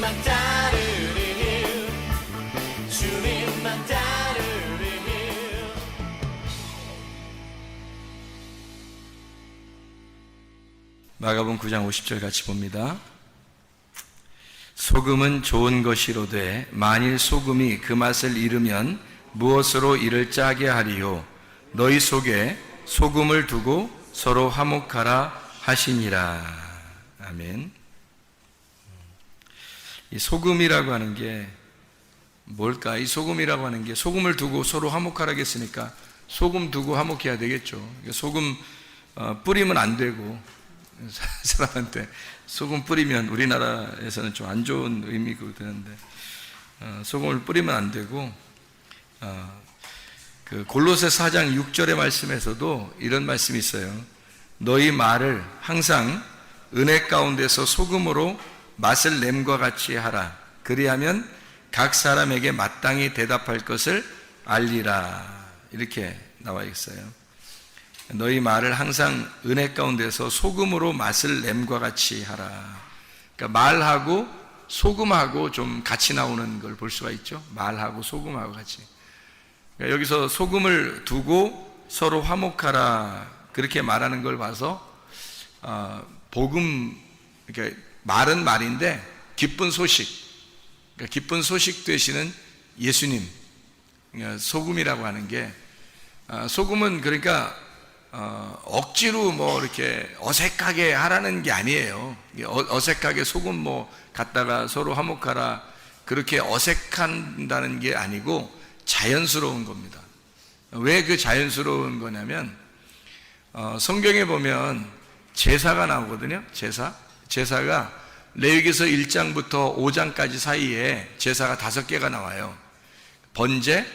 주님만 따르리 주님만 따르리. 마가복음 9장 50절 같이 봅니다. 소금은 좋은 것이로되 만일 소금이 그 맛을 잃으면 무엇으로 이를 짜게 하리요. 너희 속에 소금을 두고 서로 화목하라 하시니라. 아멘. 이 소금이라고 하는 게 뭘까? 이 소금이라고 하는 게 소금을 두고 서로 화목하라 했으니까 소금 두고 화목해야 되겠죠. 소금 뿌리면 안 되고, 사람한테 소금 뿌리면 우리나라에서는 좀 안 좋은 의미가 되는데, 소금을 뿌리면 안 되고, 그 골로새 4장 6절의 말씀에서도 이런 말씀이 있어요. 너희 말을 항상 은혜 가운데서 소금으로 맛을 냄과 같이 하라. 그리하면 각 사람에게 마땅히 대답할 것을 알리라. 이렇게 나와 있어요. 너희 말을 항상 은혜 가운데서 소금으로 맛을 냄과 같이 하라. 그러니까 말하고 소금하고 좀 같이 나오는 걸 볼 수가 있죠. 말하고 소금하고 같이. 그러니까 여기서 소금을 두고 서로 화목하라 그렇게 말하는 걸 봐서 복음, 그러니까 말은 말인데 기쁜 소식, 그러니까 기쁜 소식 되시는 예수님, 그러니까 소금이라고 하는 게, 소금은 그러니까 억지로 뭐 이렇게 어색하게 하라는 게 아니에요. 어색하게 소금 뭐 갖다가 서로 화목하라 그렇게 어색한다는 게 아니고 자연스러운 겁니다. 왜 그 자연스러운 거냐면, 성경에 보면 제사가 나오거든요. 제사가 레위기서 1장부터 5장까지 사이에 제사가 5개가 나와요. 번제,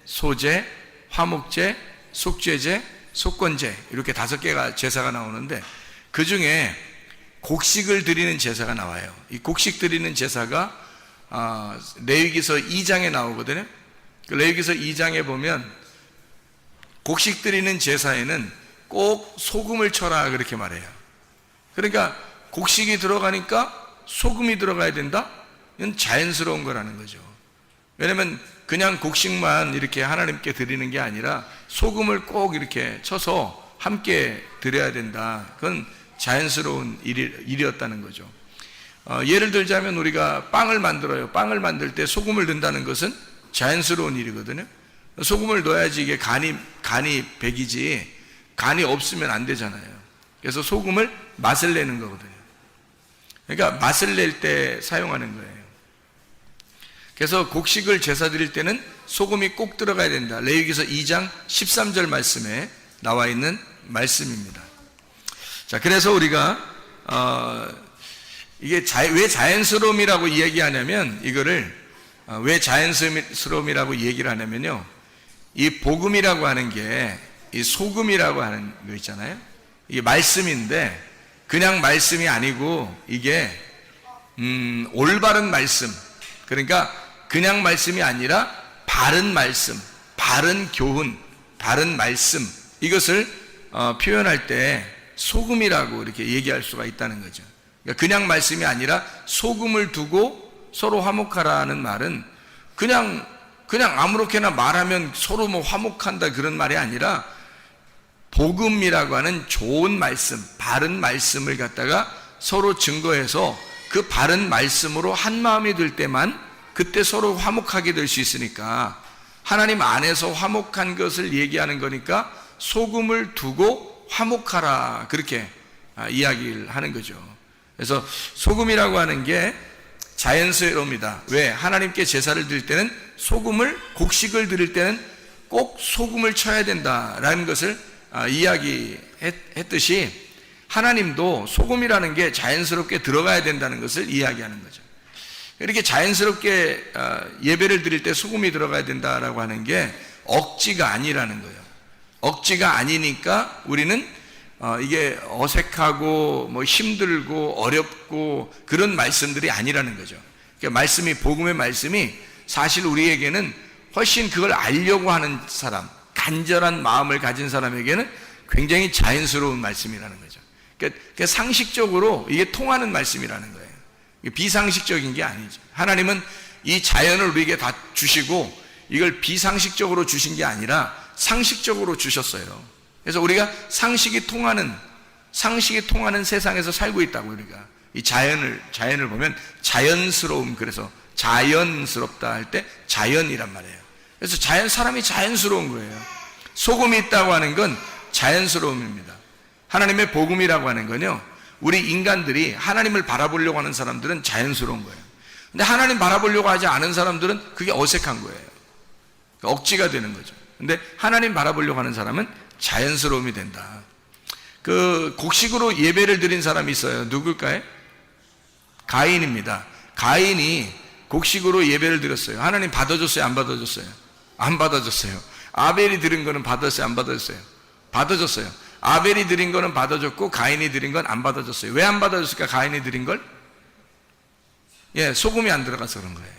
소제, 화목제, 속죄제, 속건제, 이렇게 5개가 제사가 나오는데, 그 중에 곡식을 드리는 제사가 나와요. 이 곡식 드리는 제사가 레위기서 2장에 나오거든요. 레위기서 2장에 보면 곡식 드리는 제사에는 꼭 소금을 쳐라 그렇게 말해요. 그러니까 곡식이 들어가니까 소금이 들어가야 된다? 이건 자연스러운 거라는 거죠. 왜냐면 그냥 곡식만 이렇게 하나님께 드리는 게 아니라 소금을 꼭 이렇게 쳐서 함께 드려야 된다. 그건 자연스러운 일이었다는 거죠. 예를 들자면 우리가 빵을 만들어요. 빵을 만들 때 소금을 넣는다는 것은 자연스러운 일이거든요. 소금을 넣어야지 이게 간이 배기지, 간이 없으면 안 되잖아요. 그래서 소금을 맛을 내는 거거든요. 그러니까 맛을 낼 때 사용하는 거예요. 그래서 곡식을 제사 드릴 때는 소금이 꼭 들어가야 된다. 레위기서 2장 13절 말씀에 나와 있는 말씀입니다. 자, 그래서 우리가 이게 왜 자연스러움이라고 이야기하냐면, 이거를 왜 자연스러움이라고 얘기를 하냐면요, 이 복음이라고 하는 게 이 소금이라고 하는 거 있잖아요. 이게 말씀인데 그냥 말씀이 아니고 이게 올바른 말씀, 그러니까 그냥 말씀이 아니라 바른 말씀, 바른 교훈, 바른 말씀, 이것을 표현할 때 소금이라고 이렇게 얘기할 수가 있다는 거죠. 그러니까 그냥 말씀이 아니라 소금을 두고 서로 화목하라는 말은 그냥 아무렇게나 말하면 서로 뭐 화목한다 그런 말이 아니라, 복음이라고 하는 좋은 말씀, 바른 말씀을 갖다가 서로 증거해서 그 바른 말씀으로 한 마음이 될 때만 그때 서로 화목하게 될 수 있으니까, 하나님 안에서 화목한 것을 얘기하는 거니까 소금을 두고 화목하라 그렇게 이야기를 하는 거죠. 그래서 소금이라고 하는 게 자연스러움이다. 왜? 하나님께 제사를 드릴 때는 곡식을 드릴 때는 꼭 소금을 쳐야 된다라는 것을 이야기했듯이, 하나님도 소금이라는 게 자연스럽게 들어가야 된다는 것을 이야기하는 거죠. 이렇게 자연스럽게 예배를 드릴 때 소금이 들어가야 된다라고 하는 게 억지가 아니라는 거예요. 억지가 아니니까 우리는 이게 어색하고 뭐 힘들고 어렵고 그런 말씀들이 아니라는 거죠. 그러니까 말씀이, 복음의 말씀이 사실 우리에게는 훨씬 그걸 알려고 하는 사람, 간절한 마음을 가진 사람에게는 굉장히 자연스러운 말씀이라는 거죠. 그러니까 상식적으로 이게 통하는 말씀이라는 거예요. 비상식적인 게 아니죠. 하나님은 이 자연을 우리에게 다 주시고 이걸 비상식적으로 주신 게 아니라 상식적으로 주셨어요. 그래서 우리가 상식이 통하는 세상에서 살고 있다고. 우리가 이 자연을 보면 자연스러움, 그래서 자연스럽다 할 때 자연이란 말이에요. 그래서 사람이 자연스러운 거예요. 소금이 있다고 하는 건 자연스러움입니다. 하나님의 복음이라고 하는 건요, 우리 인간들이 하나님을 바라보려고 하는 사람들은 자연스러운 거예요. 근데 하나님 바라보려고 하지 않은 사람들은 그게 어색한 거예요. 억지가 되는 거죠. 근데 하나님 바라보려고 하는 사람은 자연스러움이 된다. 그 곡식으로 예배를 드린 사람이 있어요. 누굴까요? 가인입니다. 가인이 곡식으로 예배를 드렸어요. 하나님 받아줬어요? 안 받아줬어요? 안 받아줬어요. 아벨이 드린 거는 받았어요? 안 받아줬어요? 받아줬어요. 아벨이 드린 거는 받아줬고 가인이 드린 건 안 받아줬어요. 왜 안 받아줬을까? 가인이 드린 걸? 소금이 안 들어가서 그런 거예요.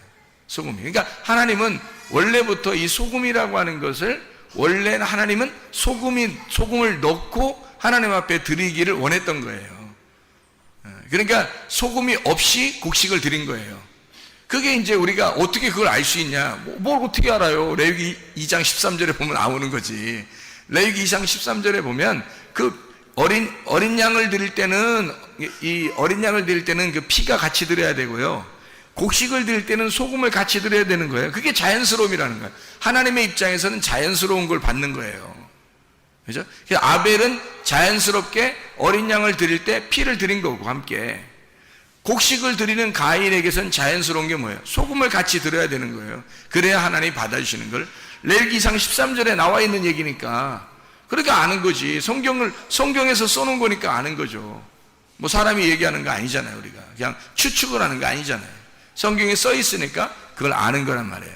소금이. 그러니까 하나님은 원래부터 이 소금이라고 하는 것을, 원래 하나님은 소금을 넣고 하나님 앞에 드리기를 원했던 거예요. 그러니까 소금이 없이 곡식을 드린 거예요. 그게 이제 우리가 어떻게 그걸 알 수 있냐? 뭘 어떻게 알아요? 레위기 2장 13절에 보면 나오는 거지. 레위기 2장 13절에 보면 그 어린 양을 드릴 때는 그 피가 같이 드려야 되고요. 곡식을 드릴 때는 소금을 같이 드려야 되는 거예요. 그게 자연스러움이라는 거예요. 하나님의 입장에서는 자연스러운 걸 받는 거예요. 그죠? 그래서 아벨은 자연스럽게 어린 양을 드릴 때 피를 드린 거고 함께, 곡식을 드리는 가인에게서는 자연스러운 게 뭐예요? 소금을 같이 드려야 되는 거예요. 그래야 하나님이 받아주시는 걸. 레위기상 13절에 나와 있는 얘기니까 그러니까 아는 거지. 성경에서 써놓은 거니까 아는 거죠. 뭐 사람이 얘기하는 거 아니잖아요. 우리가 그냥 추측을 하는 거 아니잖아요. 성경에 써 있으니까 그걸 아는 거란 말이에요.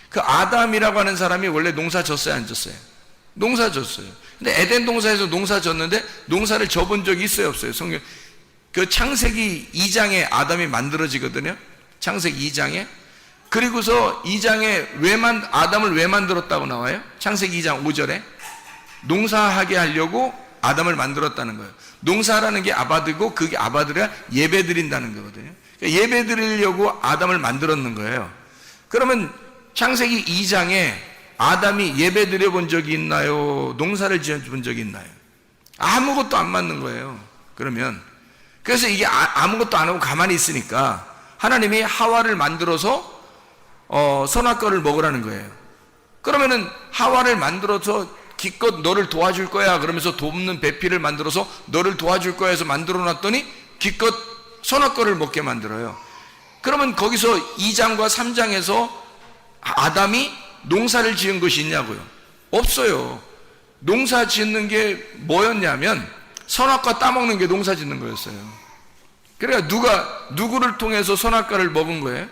그 아담이라고 하는 사람이 원래 농사 졌어요, 안 졌어요? 농사 졌어요. 근데 에덴 동산에서 농사 졌는데 농사를 져본 적이 있어요, 없어요? 성경 그 창세기 2장에 아담이 만들어지거든요. 창세기 2장에. 그리고서 2장에 아담을 왜 만들었다고 나와요? 창세기 2장 5절에 농사하게 하려고 아담을 만들었다는 거예요. 농사라는 게 아바드고, 그게 아바드가 예배 드린다는 거거든요. 그러니까 예배 드리려고 아담을 만들었는 거예요. 그러면 창세기 2장에 아담이 예배 드려본 적이 있나요? 농사를 지어본 적이 있나요? 아무것도 안 맞는 거예요. 그래서 이게 아무것도 안 하고 가만히 있으니까 하나님이 하와를 만들어서 선악과를 먹으라는 거예요. 그러면은 하와를 만들어서 기껏 너를 도와줄 거야 그러면서 돕는 배필을 만들어서 너를 도와줄 거야 해서 만들어 놨더니 기껏 선악과를 먹게 만들어요. 그러면 거기서 2장과 3장에서 아담이 농사를 지은 것이 있냐고요? 없어요. 농사 짓는 게 뭐였냐면 선악과 따먹는 게 농사 짓는 거였어요. 그러니까 누구를 통해서 선악과를 먹은 거예요?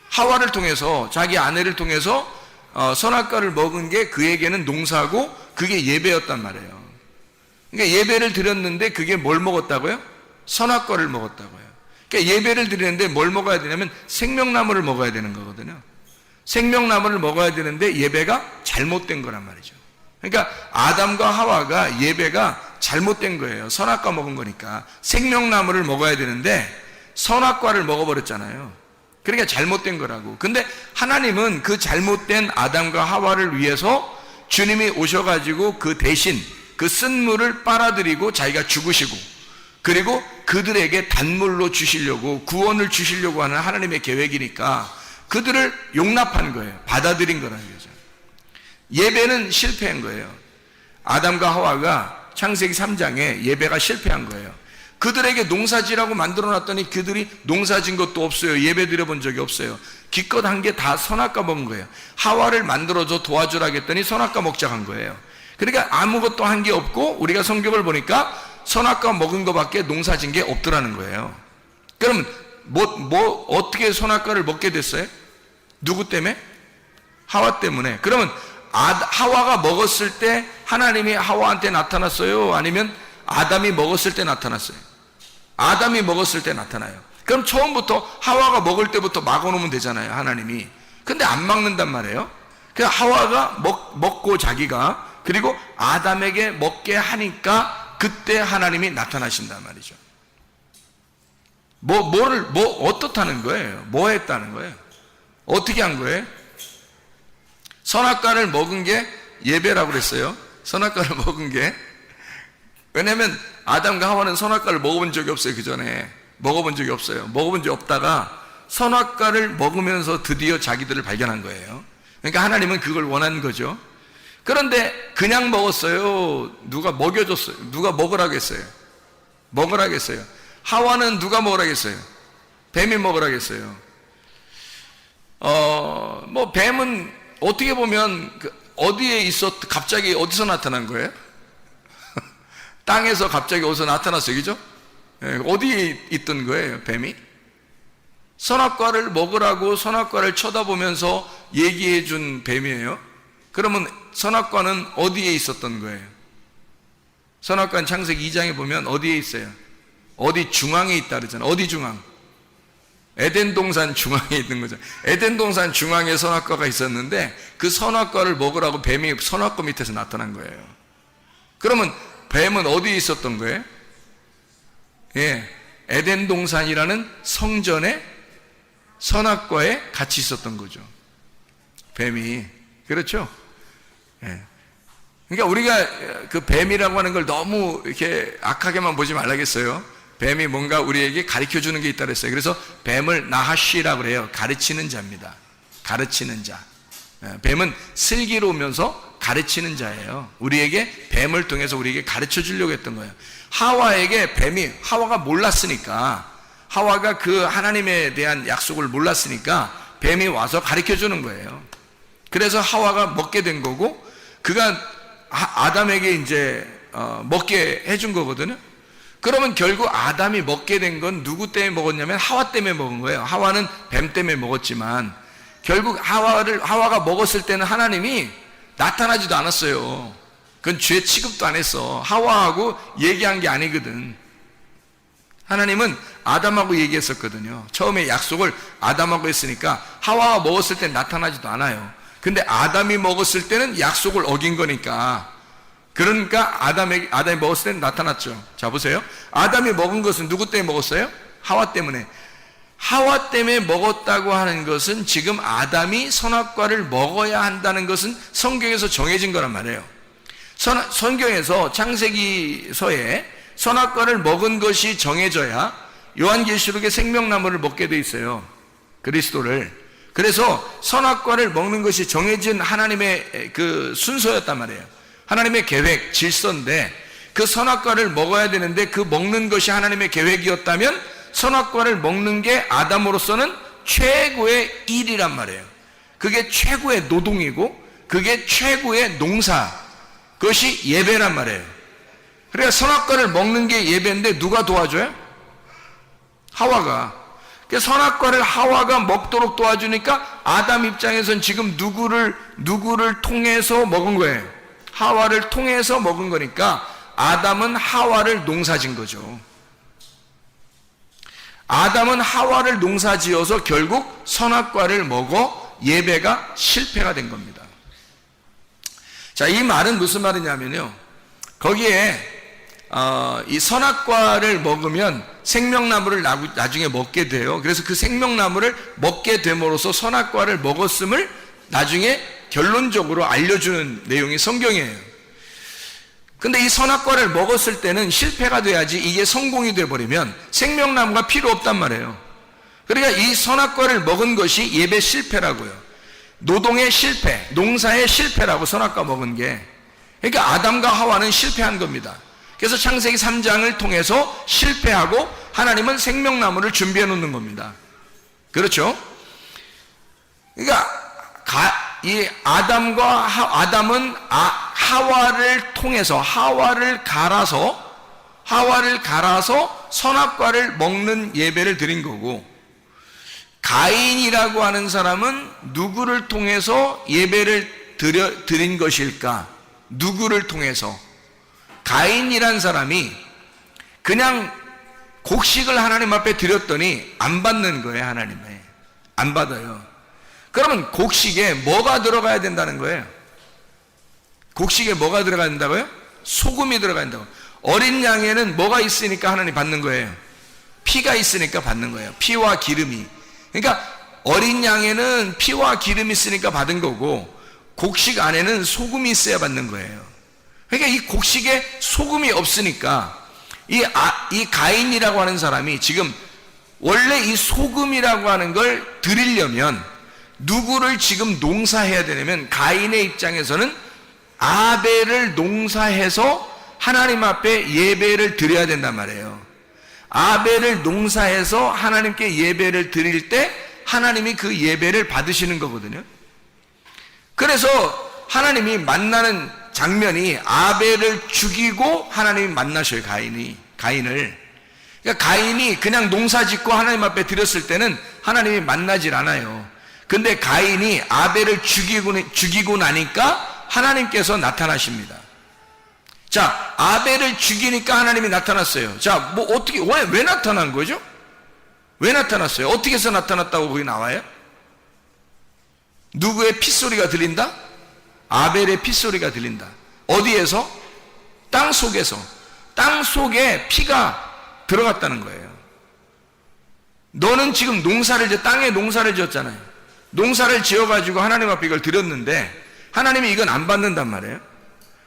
하와를 통해서, 자기 아내를 통해서 선악과를 먹은 게 그에게는 농사고 그게 예배였단 말이에요. 그러니까 예배를 드렸는데 그게 뭘 먹었다고요? 선악과를 먹었다고요. 그러니까 예배를 드리는데 뭘 먹어야 되냐면 생명나무를 먹어야 되는 거거든요. 생명나무를 먹어야 되는데 예배가 잘못된 거란 말이죠. 그러니까 아담과 하와가 예배가 잘못된 거예요. 선악과 먹은 거니까. 생명나무를 먹어야 되는데 선악과를 먹어버렸잖아요. 그러니까 잘못된 거라고. 근데 하나님은 그 잘못된 아담과 하와를 위해서 주님이 오셔가지고 그 대신 그 쓴물을 빨아들이고 자기가 죽으시고, 그리고 그들에게 단물로 주시려고, 구원을 주시려고 하는 하나님의 계획이니까 그들을 용납한 거예요. 받아들인 거라는 거죠. 예배는 실패한 거예요. 아담과 하와가 창세기 3장에 예배가 실패한 거예요. 그들에게 농사지라고 만들어놨더니 그들이 농사진 것도 없어요. 예배 드려본 적이 없어요. 기껏 한 게 다 선악과 먹은 거예요. 하와를 만들어줘 도와주라 했더니 선악과 먹자 한 거예요. 그러니까 아무것도 한 게 없고, 우리가 성경을 보니까 선악과 먹은 것밖에 농사진 게 없더라는 거예요. 그럼 어떻게 선악과를 먹게 됐어요? 누구 때문에? 하와 때문에. 그러면 하와가 먹었을 때 하나님이 하와한테 나타났어요? 아니면 아담이 먹었을 때 나타났어요? 아담이 먹었을 때 나타나요. 그럼 처음부터 하와가 먹을 때부터 막아놓으면 되잖아요, 하나님이. 근데 안 막는단 말이에요. 그래서 하와가 먹고 자기가, 그리고 아담에게 먹게 하니까 그때 하나님이 나타나신단 말이죠. 어떻다는 거예요? 뭐 했다는 거예요? 어떻게 한 거예요? 선악과를 먹은 게 예배라고 그랬어요. 선악과를 먹은 게. 왜냐면 아담과 하와는 선악과를 먹어본 적이 없어요. 그 전에 먹어본 적이 없어요. 먹어본 적이 없다가 선악과를 먹으면서 드디어 자기들을 발견한 거예요. 그러니까 하나님은 그걸 원한 거죠. 그런데 그냥 먹었어요? 누가 먹여줬어요? 누가 먹으라고 했어요? 먹으라고 했어요. 하와는 누가 먹으라고 했어요? 뱀이 먹으라고 했어요. 뱀은 어떻게 보면 어디에 갑자기 어디서 나타난 거예요? 땅에서 갑자기 어디서 나타났어요. 그죠? 어디에 있던 거예요, 뱀이? 선악과를 먹으라고 선악과를 쳐다보면서 얘기해 준 뱀이에요. 그러면 선악과는 어디에 있었던 거예요? 선악과는 창세기 2장에 보면 어디에 있어요? 어디 중앙에 있다 그러잖아요. 어디 중앙? 에덴 동산 중앙에 있는 거죠. 에덴 동산 중앙에 선악과가 있었는데 그 선악과를 먹으라고 뱀이 선악과 밑에서 나타난 거예요. 그러면 뱀은 어디에 있었던 거예요? 에덴 동산이라는 성전에 선악과에 같이 있었던 거죠. 뱀이. 그렇죠? 그러니까 우리가 그 뱀이라고 하는 걸 너무 이렇게 악하게만 보지 말라겠어요. 뱀이 뭔가 우리에게 가르쳐 주는 게 있다 그랬어요. 그래서 뱀을 나하쉬라고 그래요. 가르치는 자입니다. 가르치는 자. 뱀은 슬기로우면서 가르치는 자예요. 우리에게 뱀을 통해서 우리에게 가르쳐 주려고 했던 거예요. 하와에게 하와가 몰랐으니까, 하와가 그 하나님에 대한 약속을 몰랐으니까 뱀이 와서 가르쳐 주는 거예요. 그래서 하와가 먹게 된 거고, 그가 아담에게 이제 먹게 해준 거거든요. 그러면 결국 아담이 먹게 된 건 누구 때문에 먹었냐면 하와 때문에 먹은 거예요. 하와는 뱀 때문에 먹었지만 결국 하와가 먹었을 때는 하나님이 나타나지도 않았어요. 그건 죄 취급도 안 했어. 하와하고 얘기한 게 아니거든. 하나님은 아담하고 얘기했었거든요. 처음에 약속을 아담하고 했으니까 하와가 먹었을 땐 나타나지도 않아요. 근데 아담이 먹었을 때는 약속을 어긴 거니까, 그러니까 아담이 먹었을 때는 나타났죠. 자, 보세요. 아담이 먹은 것은 누구 때문에 먹었어요? 하와 때문에. 하와 때문에 먹었다고 하는 것은 지금 아담이 선악과를 먹어야 한다는 것은 성경에서 정해진 거란 말이에요. 성경에서 창세기서에 선악과를 먹은 것이 정해져야 요한계시록의 생명나무를 먹게 돼 있어요. 그리스도를. 그래서 선악과를 먹는 것이 정해진 하나님의 그 순서였단 말이에요. 하나님의 계획, 질서인데 그 선악과를 먹어야 되는데 그 먹는 것이 하나님의 계획이었다면 선악과를 먹는 게 아담으로서는 최고의 일이란 말이에요. 그게 최고의 노동이고 그게 최고의 농사, 그것이 예배란 말이에요. 그러니까 선악과를 먹는 게 예배인데 누가 도와줘요? 하와가. 선악과를 하와가 먹도록 도와주니까 아담 입장에서는 지금 누구를 통해서 먹은 거예요? 하와를 통해서 먹은 거니까 아담은 하와를 농사진 거죠. 아담은 하와를 농사지어서 결국 선악과를 먹어 예배가 실패가 된 겁니다. 자, 이 말은 무슨 말이냐면요, 거기에 이 선악과를 먹으면 생명나무를 나중에 먹게 돼요. 그래서 그 생명나무를 먹게 됨으로써 선악과를 먹었음을 나중에 결론적으로 알려주는 내용이 성경이에요. 근데 이 선악과를 먹었을 때는 실패가 돼야지 이게 성공이 돼버리면 생명나무가 필요 없단 말이에요. 그러니까 이 선악과를 먹은 것이 예배 실패라고요. 노동의 실패, 농사의 실패라고 선악과 먹은 게. 그러니까 아담과 하와는 실패한 겁니다. 그래서 창세기 3장을 통해서 실패하고 하나님은 생명나무를 준비해 놓는 겁니다. 그렇죠? 그러니까 이 아담은 하와를 통해서 하와를 갈아서 선악과를 먹는 예배를 드린 거고, 가인이라고 하는 사람은 누구를 통해서 예배를 드린 것일까? 누구를 통해서? 가인이란 사람이 그냥 곡식을 하나님 앞에 드렸더니 안 받는 거예요. 하나님에 안 받아요. 그러면 곡식에 뭐가 들어가야 된다는 거예요? 곡식에 뭐가 들어가야 된다고요? 소금이 들어가야 된다고. 어린 양에는 뭐가 있으니까 하나님 받는 거예요? 피가 있으니까 받는 거예요. 피와 기름이. 그러니까 어린 양에는 피와 기름이 있으니까 받은 거고, 곡식 안에는 소금이 있어야 받는 거예요. 그러니까 이 곡식에 소금이 없으니까 이 가인이라고 하는 사람이 지금 원래 이 소금이라고 하는 걸 드리려면 누구를 지금 농사해야 되냐면, 가인의 입장에서는 아벨을 농사해서 하나님 앞에 예배를 드려야 된단 말이에요. 아벨을 농사해서 하나님께 예배를 드릴 때 하나님이 그 예배를 받으시는 거거든요. 그래서 하나님이 만나는 장면이 아벨을 죽이고 하나님이 만나셔요. 가인을. 그러니까 가인이 그냥 농사 짓고 하나님 앞에 드렸을 때는 하나님이 만나질 않아요. 근데 가인이 아벨을 죽이고 나니까 하나님께서 나타나십니다. 자, 아벨을 죽이니까 하나님이 나타났어요. 자, 뭐 어떻게, 왜 나타난 거죠? 왜 나타났어요? 어떻게 해서 나타났다고 거기 나와요? 누구의 핏소리가 들린다? 아벨의 핏소리가 들린다. 어디에서? 땅 속에서. 땅 속에 피가 들어갔다는 거예요. 너는 지금 땅에 농사를 지었잖아요. 농사를 지어가지고 하나님 앞에 이걸 드렸는데 하나님이 이건 안 받는단 말이에요.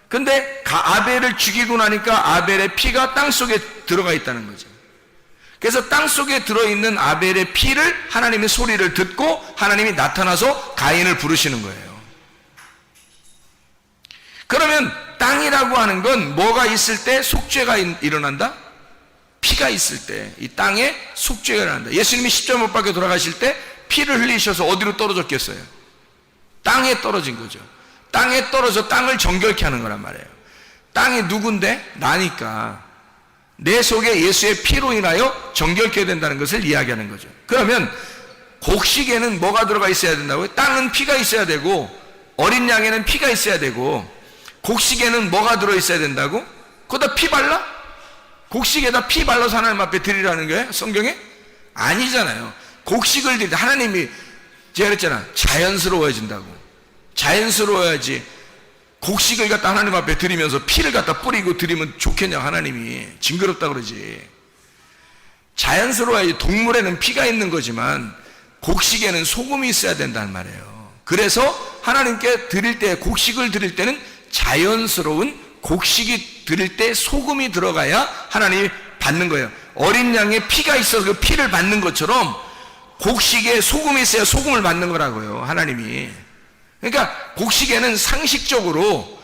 근데 아벨을 죽이고 나니까 아벨의 피가 땅 속에 들어가 있다는 거죠. 그래서 땅 속에 들어있는 아벨의 피를 하나님의 소리를 듣고 하나님이 나타나서 가인을 부르시는 거예요. 그러면 땅이라고 하는 건 뭐가 있을 때 속죄가 일어난다? 피가 있을 때 이 땅에 속죄가 일어난다. 예수님이 십자가 못 박혀 돌아가실 때 피를 흘리셔서 어디로 떨어졌겠어요? 땅에 떨어진 거죠. 땅에 떨어져 땅을 정결케 하는 거란 말이에요. 땅이 누군데? 나니까 내 속에 예수의 피로 인하여 정결케 된다는 것을 이야기하는 거죠. 그러면 곡식에는 뭐가 들어가 있어야 된다고요? 땅은 피가 있어야 되고, 어린 양에는 피가 있어야 되고, 곡식에는 뭐가 들어있어야 된다고? 거기다 피 발라? 곡식에다 피 발라서 하나님 앞에 드리라는 거예요? 성경에? 아니잖아요. 곡식을 드릴 때 하나님이, 제가 그랬잖아, 자연스러워진다고. 자연스러워야지. 곡식을 갖다 하나님 앞에 드리면서 피를 갖다 뿌리고 드리면 좋겠냐, 하나님이. 징그럽다 그러지. 자연스러워야지. 동물에는 피가 있는 거지만 곡식에는 소금이 있어야 된단 말이에요. 그래서 하나님께 드릴 때, 곡식을 드릴 때는 자연스러운 곡식이 드릴 때 소금이 들어가야 하나님이 받는 거예요. 어린 양에 피가 있어서 그 피를 받는 것처럼 곡식에 소금이 있어야 소금을 받는 거라고요, 하나님이. 그러니까 곡식에는 상식적으로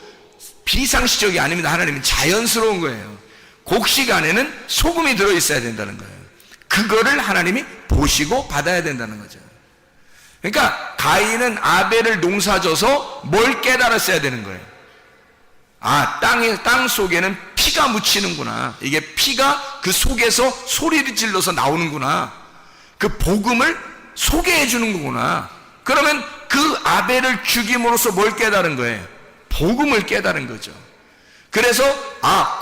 비상식적이 아닙니다. 하나님은 자연스러운 거예요. 곡식 안에는 소금이 들어있어야 된다는 거예요. 그거를 하나님이 보시고 받아야 된다는 거죠. 그러니까 가인은 아벨을 농사져서 뭘 깨달았어야 되는 거예요. 아, 땅 속에는 피가 묻히는구나. 이게 피가 그 속에서 소리를 질러서 나오는구나. 그 복음을 소개해 주는 거구나. 그러면 그 아벨을 죽임으로써 뭘 깨달은 거예요? 복음을 깨달은 거죠. 그래서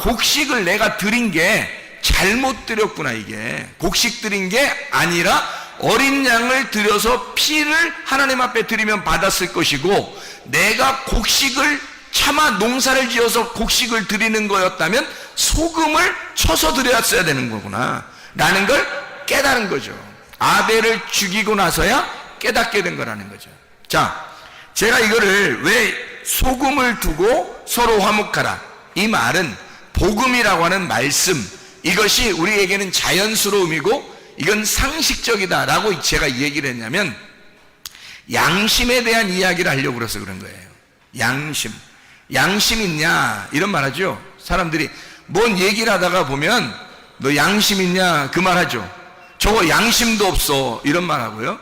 곡식을 내가 드린 게 잘못 드렸구나. 이게 곡식 드린 게 아니라 어린 양을 들여서 피를 하나님 앞에 드리면 받았을 것이고, 내가 곡식을 차마 농사를 지어서 곡식을 드리는 거였다면 소금을 쳐서 드렸어야 되는 거구나 라는 걸 깨달은 거죠. 아벨을 죽이고 나서야 깨닫게 된 거라는 거죠. 자, 제가 이거를 왜 소금을 두고 서로 화목하라, 이 말은 복음이라고 하는 말씀, 이것이 우리에게는 자연스러움이고 이건 상식적이다 라고 제가 얘기를 했냐면, 양심에 대한 이야기를 하려고 그래서 그런 거예요. 양심 있냐 이런 말 하죠. 사람들이 뭔 얘기를 하다가 보면 너 양심 있냐 그 말 하죠. 저거 양심도 없어 이런 말 하고요.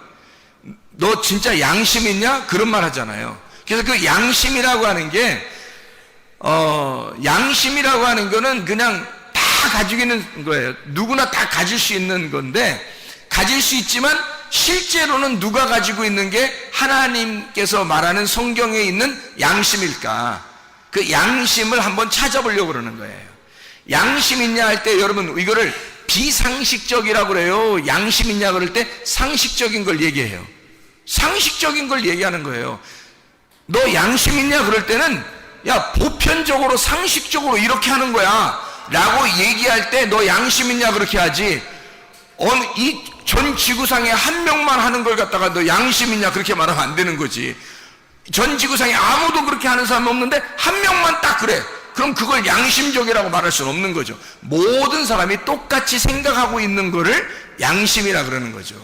너 진짜 양심 있냐 그런 말 하잖아요. 그래서 그 양심이라고 하는 게 양심이라고 하는 거는 그냥 다 가지고 있는 거예요. 누구나 다 가질 수 있는 건데, 가질 수 있지만 실제로는 누가 가지고 있는 게 하나님께서 말하는 성경에 있는 양심일까? 그 양심을 한번 찾아보려고 그러는 거예요. 양심 있냐 할 때 여러분 이거를 비상식적이라고 그래요. 양심 있냐 그럴 때 상식적인 걸 얘기해요. 상식적인 걸 얘기하는 거예요. 너 양심 있냐 그럴 때는 야, 보편적으로 상식적으로 이렇게 하는 거야 라고 얘기할 때 너 양심 있냐 그렇게 하지, 이 전 지구상에 한 명만 하는 걸 갖다가 너 양심이냐 그렇게 말하면 안 되는 거지. 전 지구상에 아무도 그렇게 하는 사람이 없는데 한 명만 딱 그래. 그럼 그걸 양심적이라고 말할 수는 없는 거죠. 모든 사람이 똑같이 생각하고 있는 거를 양심이라 그러는 거죠.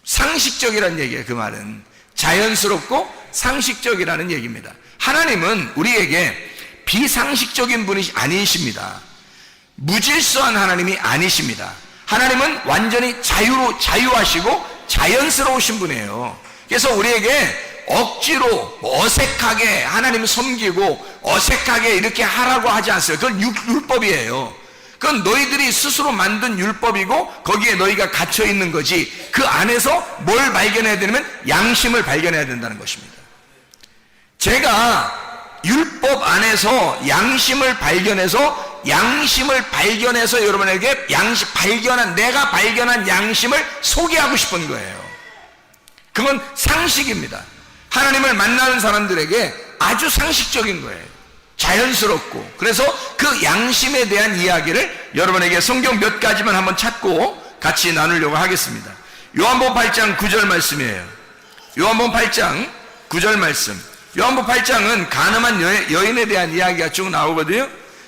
상식적이라는 얘기예요. 그 말은 자연스럽고 상식적이라는 얘기입니다. 하나님은 우리에게 비상식적인 분이 아니십니다. 무질서한 하나님이 아니십니다. 하나님은 완전히 자유하시고 자연스러우신 분이에요. 그래서 우리에게 억지로 어색하게 하나님을 섬기고 어색하게 이렇게 하라고 하지 않어요. 그건 율법이에요. 그건 너희들이 스스로 만든 율법이고 거기에 너희가 갇혀 있는 거지. 그 안에서 뭘 발견해야 되냐면 양심을 발견해야 된다는 것입니다. 제가 율법 안에서 양심을 발견해서 여러분에게 내가 발견한 양심을 소개하고 싶은 거예요. 그건 상식입니다. 하나님을 만나는 사람들에게 아주 상식적인 거예요. 자연스럽고. 그래서 그 양심에 대한 이야기를 여러분에게 성경 몇 가지만 한번 찾고 같이 나누려고 하겠습니다. 요한복음 8장 9절 말씀이에요. 요한복음 8장 9절 말씀. 요한복음 8장은 가늠한 여인에 대한 이야기가 쭉 나오거든요.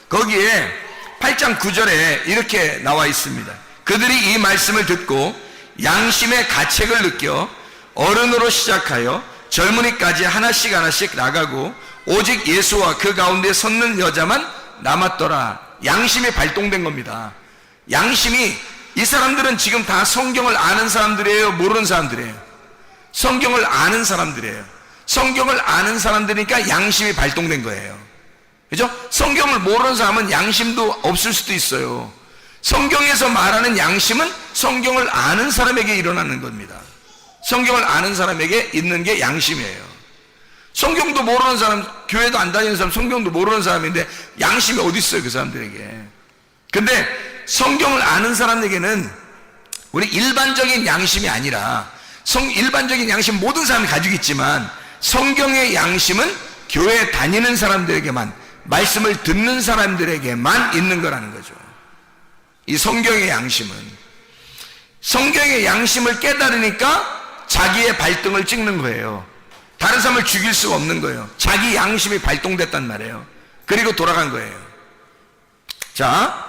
거기에 8장 9절에 이렇게 나와 있습니다. 그들이 이 말씀을 듣고 양심의 가책을 느껴 어른으로 시작하여 젊은이까지 하나씩 나가고 오직 예수와 그 가운데 섰는 여자만 남았더라. 양심이 발동된 겁니다. 양심이, 이 사람들은 지금 다 성경을 아는 사람들이에요? 모르는 사람들이에요? 성경을 아는 사람들이에요. 성경을 아는 사람들이니까 양심이 발동된 거예요. 그죠? 성경을 모르는 사람은 양심도 없을 수도 있어요. 성경에서 말하는 양심은 성경을 아는 사람에게 일어나는 겁니다. 성경을 아는 사람에게 있는 게 양심이에요. 성경도 모르는 사람, 교회도 안 다니는 사람, 성경도 모르는 사람인데 양심이 어디 있어요, 그 사람들에게. 근데 성경을 아는 사람에게는 우리 일반적인 양심이 아니라 일반적인 양심 모든 사람이 가지고 있지만 성경의 양심은 교회 다니는 사람들에게만, 말씀을 듣는 사람들에게만 있는 거라는 거죠. 이 성경의 양심을 깨달으니까 자기의 발등을 찍는 거예요. 다른 사람을 죽일 수가 없는 거예요. 자기 양심이 발동됐단 말이에요. 그리고 돌아간 거예요. 자,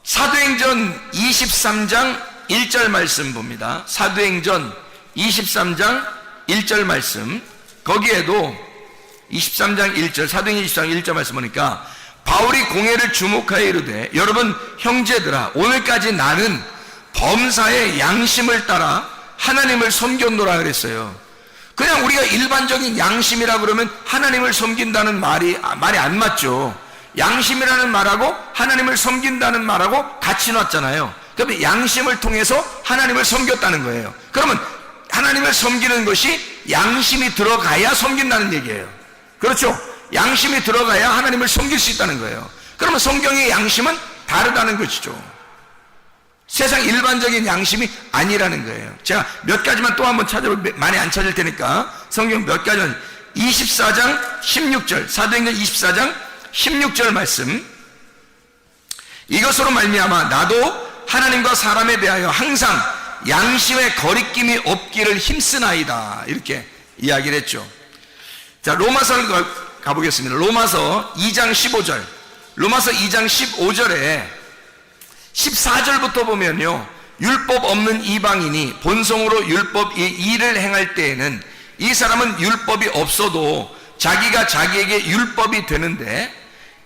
사도행전 23장 1절 말씀 봅니다. 사도행전 23장 1절 말씀. 거기에도 23장 1절, 사도행전 23장 1절 말씀 보니까 바울이 공회를 주목하여 이르되 여러분 형제들아 오늘까지 나는 범사의 양심을 따라 하나님을 섬겼노라 그랬어요. 그냥 우리가 일반적인 양심이라 그러면 하나님을 섬긴다는 말이 안 맞죠. 양심이라는 말하고 하나님을 섬긴다는 말하고 같이 놨잖아요. 그러면 양심을 통해서 하나님을 섬겼다는 거예요. 그러면 하나님을 섬기는 것이 양심이 들어가야 섬긴다는 얘기예요. 그렇죠? 양심이 들어가야 하나님을 섬길 수 있다는 거예요. 그러면 성경의 양심은 다르다는 것이죠. 세상 일반적인 양심이 아니라는 거예요. 제가 몇 가지만 또 한번 찾아볼, 많이 안 찾을 테니까 성경 몇 가지만. 24장 16절, 사도행전 24장 16절 말씀. 이것으로 말미암아 나도 하나님과 사람에 대하여 항상 양심의 거리낌이 없기를 힘쓰나이다. 이렇게 이야기를 했죠. 자, 로마서를 가보겠습니다. 로마서 2장 15절. 로마서 2장 15절에 14절부터 보면요, 율법 없는 이방인이 본성으로 율법 일을 행할 때에는 이 사람은 율법이 없어도 자기가 자기에게 율법이 되는데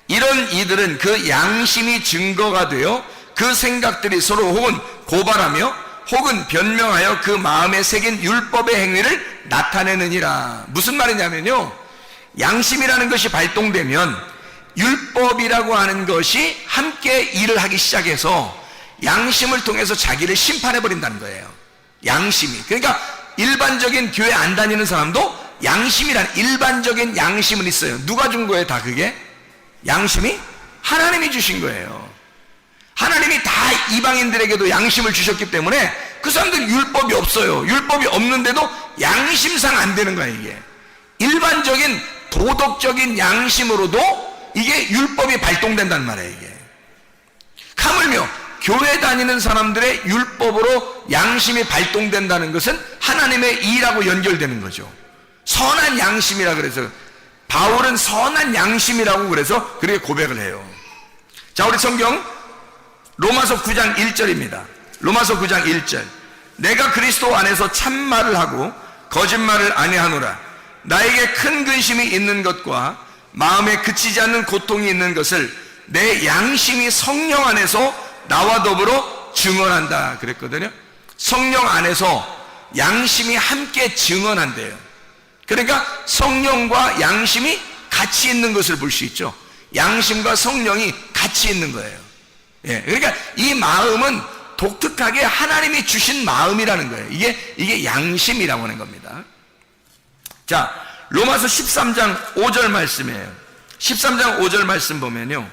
이런 이들은 그 양심이 증거가 되어 그 생각들이 서로 혹은 고발하며 혹은 변명하여 그 마음에 새긴 율법의 행위를 나타내느니라. 무슨 말이냐면요, 양심이라는 것이 발동되면 율법이라고 하는 것이 함께 일을 하기 시작해서 양심을 통해서 자기를 심판해버린다는 거예요. 양심이. 그러니까 일반적인 교회 안 다니는 사람도 양심이라는 일반적인 양심은 있어요. 누가 준 거예요? 다 그게? 양심이? 하나님이 주신 거예요. 하나님이 다 이방인들에게도 양심을 주셨기 때문에 그 사람들은 율법이 없어요. 율법이 없는데도 양심상 안 되는 거예요. 이게 일반적인 도덕적인 양심으로도 이게 율법이 발동된단 말이에요. 이게 하물며 교회 다니는 사람들의 율법으로 양심이 발동된다는 것은 하나님의 일하고 연결되는 거죠. 선한 양심이라 그래서 바울은 선한 양심이라고 그래서 그렇게 고백을 해요. 자, 우리 성경 로마서 9장 1절입니다. 로마서 9장 1절. 내가 그리스도 안에서 참말을 하고 거짓말을 아니하노라. 나에게 큰 근심이 있는 것과 마음에 그치지 않는 고통이 있는 것을 내 양심이 성령 안에서 나와 더불어 증언한다 그랬거든요. 성령 안에서 양심이 함께 증언한대요. 그러니까 성령과 양심이 같이 있는 것을 볼 수 있죠. 양심과 성령이 같이 있는 거예요. 예, 그러니까 이 마음은 독특하게 하나님이 주신 마음이라는 거예요. 이게 양심이라고 하는 겁니다. 자, 로마서 13장 5절 말씀이에요. 13장 5절 말씀 보면요,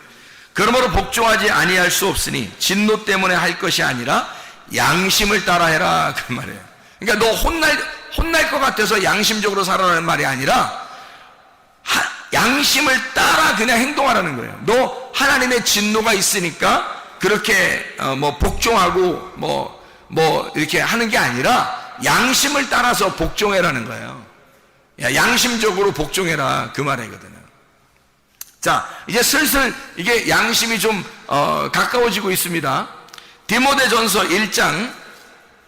그러므로 복종하지 아니할 수 없으니 진노 때문에 할 것이 아니라 양심을 따라해라 그 말이에요. 그러니까 너 혼날 것 같아서 양심적으로 살아라는 말이 아니라 양심을 따라 그냥 행동하라는 거예요. 너 하나님의 진노가 있으니까 그렇게 복종하고 이렇게 하는 게 아니라 양심을 따라서 복종해라는 거예요. 양심적으로 복종해라 그 말이거든요. 자, 이제 슬슬 이게 양심이 좀 가까워지고 있습니다. 디모데전서 1장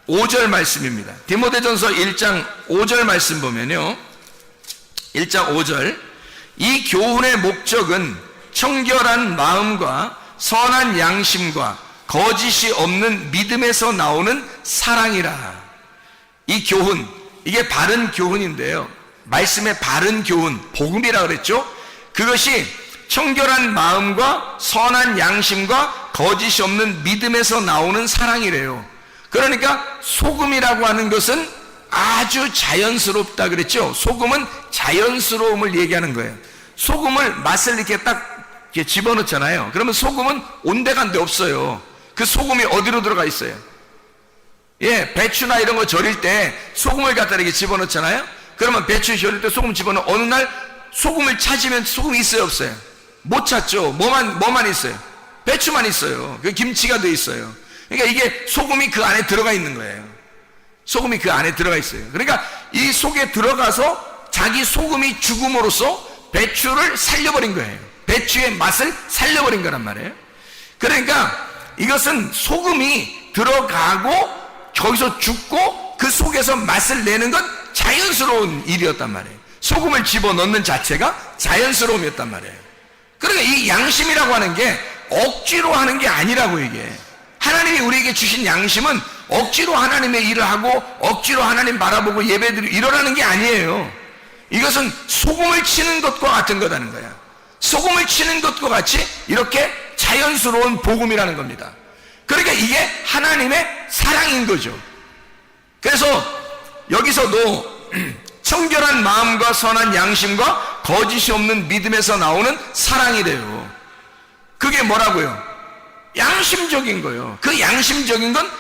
5절 말씀입니다. 디모데전서 1장 5절 말씀 보면요, 1장 5절. 이 교훈의 목적은 청결한 마음과 선한 양심과 거짓이 없는 믿음에서 나오는 사랑이라. 이 교훈, 이게 바른 교훈인데요, 말씀의 바른 교훈, 복음이라 그랬죠. 그것이 청결한 마음과 선한 양심과 거짓이 없는 믿음에서 나오는 사랑이래요. 그러니까 소금이라고 하는 것은 아주 자연스럽다 그랬죠. 소금은 자연스러움을 얘기하는 거예요. 소금을 맛을 이렇게 딱 이렇게 집어넣잖아요. 그러면 소금은 온데간데 없어요. 그 소금이 어디로 들어가 있어요? 예, 배추나 이런 거 절일 때 소금을 갖다 이렇게 집어넣잖아요. 그러면 배추 절일 때 소금 집어넣어. 어느 날 소금을 찾으면 소금이 있어요, 없어요? 못 찾죠. 뭐만 있어요? 배추만 있어요. 그 김치가 돼 있어요. 그러니까 이게 소금이 그 안에 들어가 있는 거예요. 소금이 그 안에 들어가 있어요. 그러니까 이 속에 들어가서 자기 소금이 죽음으로써 배추를 살려버린 거예요. 배추의 맛을 살려버린 거란 말이에요. 그러니까 이것은 소금이 들어가고 거기서 죽고 그 속에서 맛을 내는 건 자연스러운 일이었단 말이에요. 소금을 집어넣는 자체가 자연스러움이었단 말이에요. 그러니까 이 양심이라고 하는 게 억지로 하는 게 아니라고. 이게 하나님이 우리에게 주신 양심은 억지로 하나님의 일을 하고 억지로 하나님 바라보고 예배드리고 이러라는 게 아니에요. 이것은 소금을 치는 것과 같은 거라는 거야. 소금을 치는 것과 같이 이렇게 자연스러운 복음이라는 겁니다. 그러니까 이게 하나님의 사랑인 거죠. 그래서 여기서도 청결한 마음과 선한 양심과 거짓이 없는 믿음에서 나오는 사랑이래요. 그게 뭐라고요? 양심적인 거예요. 그 양심적인 건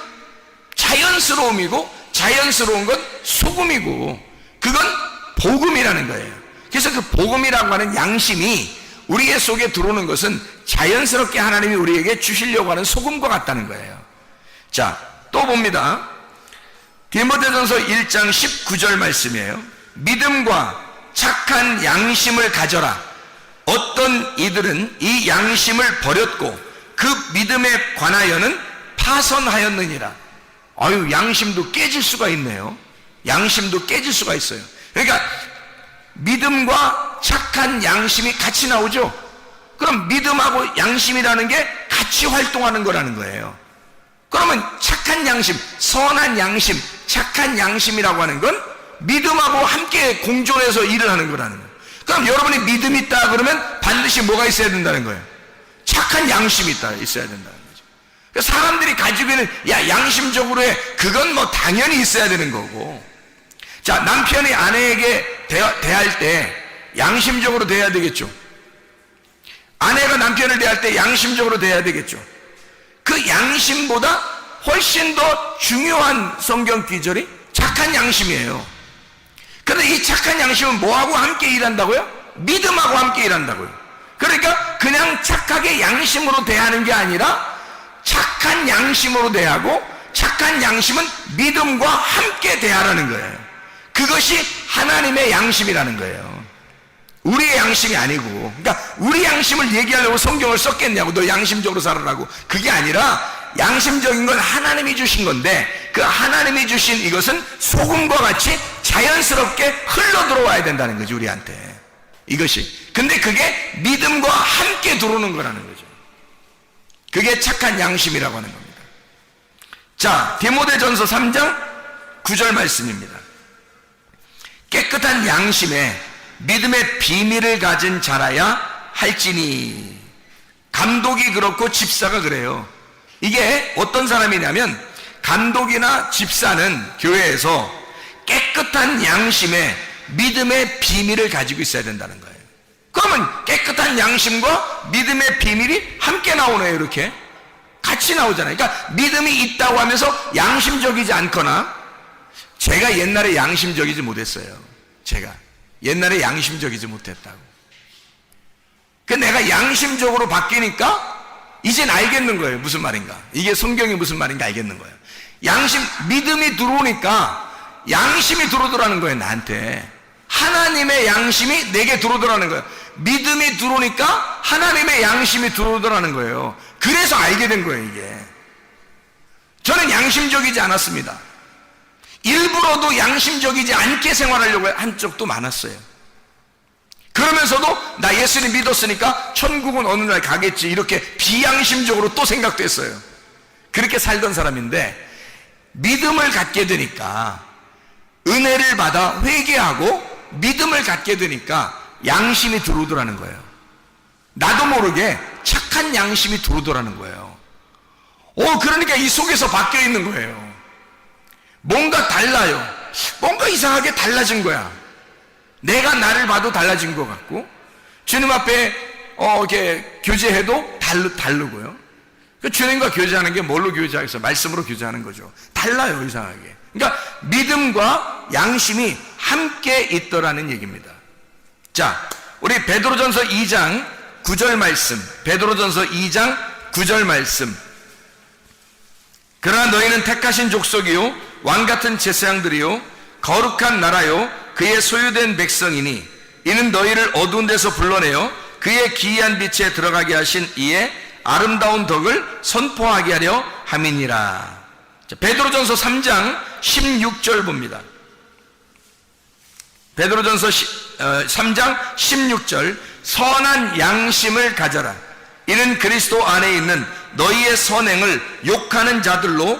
자연스러움이고 자연스러운 건 소금이고 그건 복음이라는 거예요. 그래서 그 복음이라고 하는 양심이 우리의 속에 들어오는 것은 자연스럽게 하나님이 우리에게 주시려고 하는 소금과 같다는 거예요. 자, 또 봅니다. 디모데전서 1장 19절 말씀이에요. 믿음과 착한 양심을 가져라. 어떤 이들은 이 양심을 버렸고 그 믿음에 관하여는 파선하였느니라. 아유, 양심도 깨질 수가 있네요. 양심도 깨질 수가 있어요. 그러니까 믿음과 착한 양심이 같이 나오죠. 그럼 믿음하고 양심이라는 게 같이 활동하는 거라는 거예요. 그러면 착한 양심, 선한 양심, 착한 양심이라고 하는 건 믿음하고 함께 공존해서 일을 하는 거라는 거예요. 그럼 여러분이 믿음이 있다 그러면 반드시 뭐가 있어야 된다는 거예요? 착한 양심이 있어야 된다는 거죠. 그러니까 사람들이 가지고 있는 양심적으로 해, 그건 뭐 당연히 있어야 되는 거고. 자, 남편이 아내에게 대할 때 양심적으로 대해야 되겠죠. 아내가 남편을 대할 때 양심적으로 대해야 되겠죠. 그 양심보다 훨씬 더 중요한 성경 기절이 착한 양심이에요. 그런데 이 착한 양심은 뭐하고 함께 일한다고요? 믿음하고 함께 일한다고요. 그러니까 그냥 착하게 양심으로 대하는 게 아니라 착한 양심으로 대하고 착한 양심은 믿음과 함께 대하라는 거예요. 그것이 하나님의 양심이라는 거예요. 우리의 양심이 아니고. 그러니까 우리 양심을 얘기하려고 성경을 썼겠냐고, 너 양심적으로 살아라고. 그게 아니라 양심적인 건 하나님이 주신 건데, 그 하나님이 주신 이것은 소금과 같이 자연스럽게 흘러 들어와야 된다는 거지, 우리한테. 이것이. 근데 그게 믿음과 함께 들어오는 거라는 거죠. 그게 착한 양심이라고 하는 겁니다. 자, 디모데전서 3장 9절 말씀입니다. 깨끗한 양심에 믿음의 비밀을 가진 자라야 할지니. 감독이 그렇고 집사가 그래요. 이게 어떤 사람이냐면, 감독이나 집사는 교회에서 깨끗한 양심에 믿음의 비밀을 가지고 있어야 된다는 거예요. 그러면 깨끗한 양심과 믿음의 비밀이 함께 나오네요. 이렇게 같이 나오잖아요. 그러니까 믿음이 있다고 하면서 양심적이지 않거나, 제가 옛날에 양심적이지 못했어요. 제가 옛날에 양심적이지 못했다고. 그 내가 양심적으로 바뀌니까 이젠 알겠는 거예요. 무슨 말인가, 이게 성경이 무슨 말인가 알겠는 거예요. 양심, 믿음이 들어오니까 양심이 들어오더라는 거예요. 나한테 하나님의 양심이 내게 들어오더라는 거예요. 믿음이 들어오니까 하나님의 양심이 들어오더라는 거예요. 그래서 알게 된 거예요. 이게 저는 양심적이지 않았습니다. 일부러도 양심적이지 않게 생활하려고 한 적도 많았어요. 그러면서도 나 예수님 믿었으니까 천국은 어느 날 가겠지, 이렇게 비양심적으로 또 생각도 했어요. 그렇게 살던 사람인데, 믿음을 갖게 되니까, 은혜를 받아 회개하고 믿음을 갖게 되니까 양심이 들어오더라는 거예요. 나도 모르게 착한 양심이 들어오더라는 거예요. 그러니까 이 속에서 바뀌어 있는 거예요. 뭔가 달라요. 뭔가 이상하게 달라진 거야. 내가 나를 봐도 달라진 것 같고, 주님 앞에 이렇게 교제해도 다르고요. 주님과 교제하는 게 뭘로 교제하겠어요? 말씀으로 교제하는 거죠. 달라요, 이상하게. 그러니까 믿음과 양심이 함께 있더라는 얘기입니다. 자, 우리 베드로전서 2장 9절 말씀, 베드로전서 2장 9절 말씀. 그러나 너희는 택하신 족속이요 왕같은 제사장들이요 거룩한 나라요 그의 소유된 백성이니 이는 너희를 어두운 데서 불러내어 그의 기이한 빛에 들어가게 하신 이의 아름다운 덕을 선포하게 하려 함이니라. 베드로전서 3장 16절 봅니다. 베드로전서 3장 16절. 선한 양심을 가져라. 이는 그리스도 안에 있는 너희의 선행을 욕하는 자들로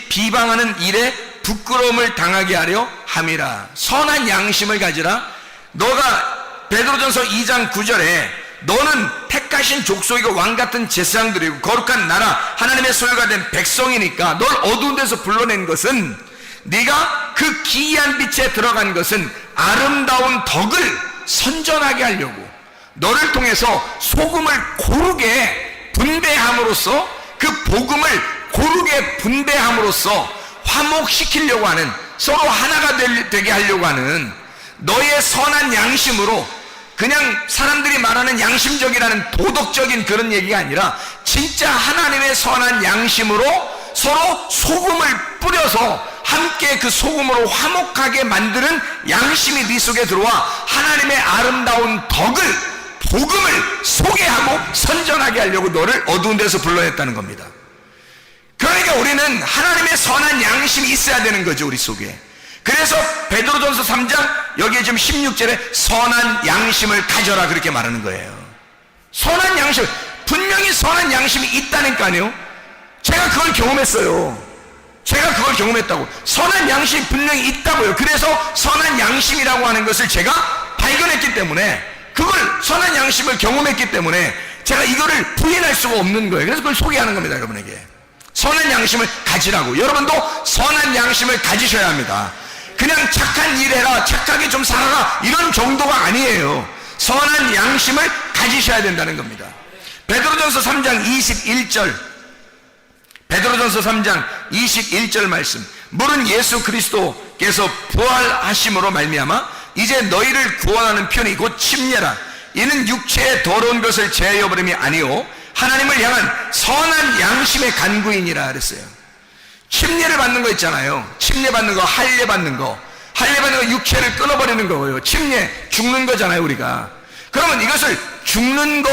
비방하는 일에 부끄러움을 당하게 하려 함이라. 선한 양심을 가지라. 너가 베드로전서 2장 9절에 너는 택하신 족속이고 왕같은 제사장들이고 거룩한 나라 하나님의 소유가 된 백성이니까 널 어두운 데서 불러낸 것은, 네가 그 기이한 빛에 들어간 것은 아름다운 덕을 선전하게 하려고, 너를 통해서 소금을 고르게 분배함으로써, 그 복음을 고르게 분배함으로써 화목시키려고 하는, 서로 하나가 되게 하려고 하는 너의 선한 양심으로, 그냥 사람들이 말하는 양심적이라는 도덕적인 그런 얘기가 아니라 진짜 하나님의 선한 양심으로 서로 소금을 뿌려서 함께 그 소금으로 화목하게 만드는 양심이 네 속에 들어와 하나님의 아름다운 덕을, 복음을 소개하고 선전하게 하려고 너를 어두운 데서 불러냈다는 겁니다. 그러니까 우리는 하나님의 선한 양심이 있어야 되는 거죠, 우리 속에. 그래서 베드로전서 3장 여기에 지금 16절에 선한 양심을 가져라 그렇게 말하는 거예요. 선한 양심, 분명히 선한 양심이 있다니까요. 제가 그걸 경험했어요. 제가 그걸 경험했다고. 선한 양심이 분명히 있다고요. 그래서 선한 양심이라고 하는 것을 제가 발견했기 때문에, 그걸 선한 양심을 경험했기 때문에 제가 이거를 부인할 수가 없는 거예요. 그래서 그걸 소개하는 겁니다, 여러분에게. 선한 양심을 가지라고. 여러분도 선한 양심을 가지셔야 합니다. 그냥 착한 일 해라, 착하게 좀 살아라, 이런 정도가 아니에요. 선한 양심을 가지셔야 된다는 겁니다. 베드로전서 3장 21절, 베드로전서 3장 21절 말씀. 물은 예수 그리스도께서 부활하심으로 말미암아 이제 너희를 구원하는 편이 곧 침례라. 이는 육체의 더러운 것을 제하여 버림이 아니오 하나님을 향한 선한 양심의 간구인이라 그랬어요. 침례를 받는 거 있잖아요. 침례 받는 거, 할례 받는 거. 할례 받는 거 육체를 끊어버리는 거예요. 침례, 죽는 거잖아요, 우리가. 그러면 이것을 죽는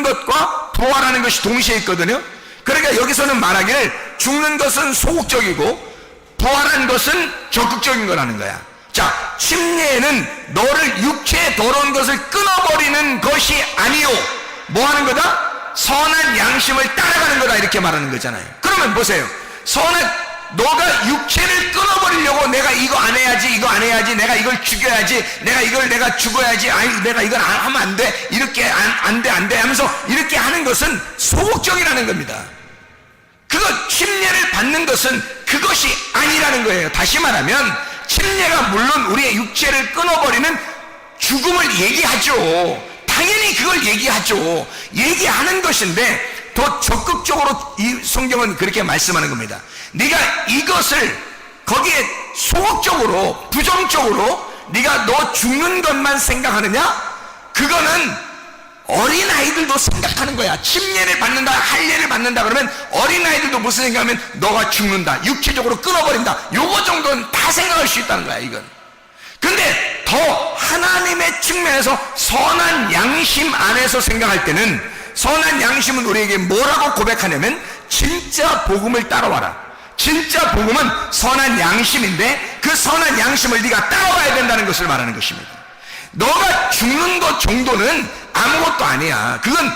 것과 부활하는 것이 동시에 있거든요. 그러니까 여기서는 말하기를 죽는 것은 소극적이고 부활한 것은 적극적인 거라는 거야. 자, 침례는 너를 육체의 더러운 것을 끊어버리는 것이 아니요, 뭐 하는 거다? 선한 양심을 따라가는 거다, 이렇게 말하는 거잖아요. 그러면 보세요. 너가 육체를 끊어버리려고 내가 이거 안 해야지, 이거 안 해야지, 내가 이걸 죽여야지, 내가 죽어야지, 아니 내가 이걸 하면 안 돼, 이렇게 안 돼 하면서 이렇게 하는 것은 소극적이라는 겁니다. 그거 침례를 받는 것은 그것이 아니라는 거예요. 다시 말하면 침례가 물론 우리의 육체를 끊어버리는 죽음을 얘기하죠. 당연히 그걸 얘기하죠. 얘기하는 것인데 더 적극적으로 이 성경은 그렇게 말씀하는 겁니다. 네가 이것을 거기에 소극적으로 부정적으로 네가 너 죽는 것만 생각하느냐? 그거는 어린아이들도 생각하는 거야. 침례를 받는다, 할례를 받는다 그러면 어린아이들도 무슨 생각하면 너가 죽는다, 육체적으로 끊어버린다, 요거 정도는 다 생각할 수 있다는 거야, 이건. 근데 더 하나님의 측면에서 선한 양심 안에서 생각할 때는, 선한 양심은 우리에게 뭐라고 고백하냐면 진짜 복음을 따라와라. 진짜 복음은 선한 양심인데 그 선한 양심을 네가 따라와야 된다는 것을 말하는 것입니다. 너가 죽는 것 정도는 아무것도 아니야. 그거는